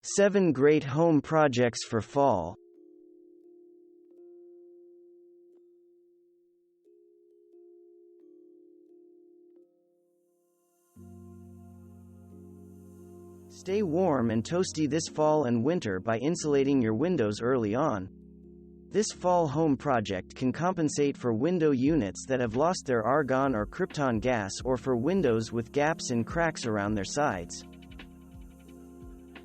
7 Great Home Projects for Fall. Stay warm and toasty this fall and winter by insulating your windows early on. This fall home project can compensate for window units that have lost their argon or krypton gas, or for windows with gaps and cracks around their sides.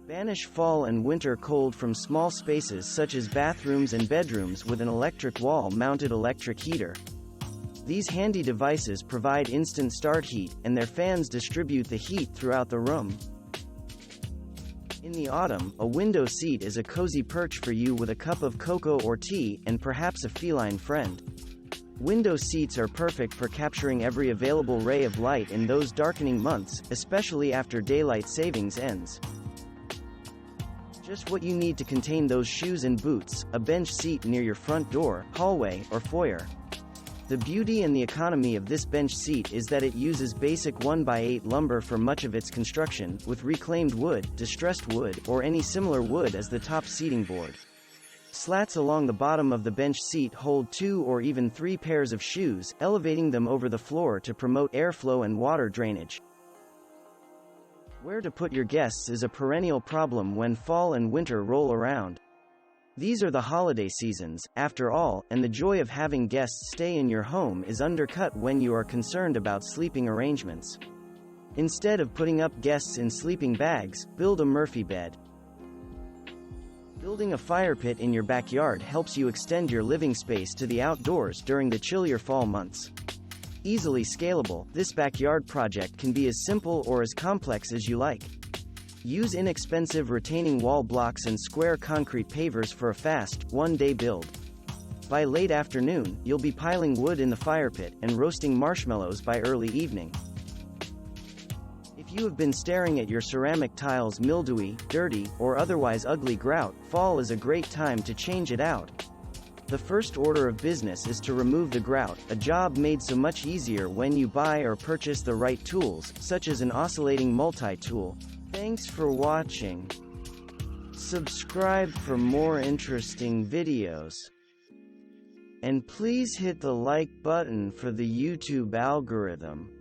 Banish fall and winter cold from small spaces such as bathrooms and bedrooms with an electric wall-mounted electric heater. These handy devices provide instant start heat, and their fans distribute the heat throughout the room. In the autumn, a window seat is a cozy perch for you with a cup of cocoa or tea, and perhaps a feline friend. Window seats are perfect for capturing every available ray of light in those darkening months, especially after daylight savings ends. Just what you need to contain those shoes and boots: a bench seat near your front door, hallway, or foyer. The beauty and the economy of this bench seat is that it uses basic 1x8 lumber for much of its construction, with reclaimed wood, distressed wood, or any similar wood as the top seating board. Slats along the bottom of the bench seat hold 2 or even 3 pairs of shoes, elevating them over the floor to promote airflow and water drainage. Where to put your guests is a perennial problem when fall and winter roll around. These are the holiday seasons, after all, and the joy of having guests stay in your home is undercut when you are concerned about sleeping arrangements. Instead of putting up guests in sleeping bags, build a Murphy bed. Building a fire pit in your backyard helps you extend your living space to the outdoors during the chillier fall months. Easily scalable, this backyard project can be as simple or as complex as you like. Use inexpensive retaining wall blocks and square concrete pavers for a fast, one-day build. By late afternoon, you'll be piling wood in the fire pit, and roasting marshmallows by early evening. If you have been staring at your ceramic tiles mildewy, dirty, or otherwise ugly grout, fall is a great time to change it out. The first order of business is to remove the grout, a job made so much easier when you buy or purchase the right tools, such as an oscillating multi-tool. Thanks for watching. Subscribe for more interesting videos. And please hit the like button for the YouTube algorithm.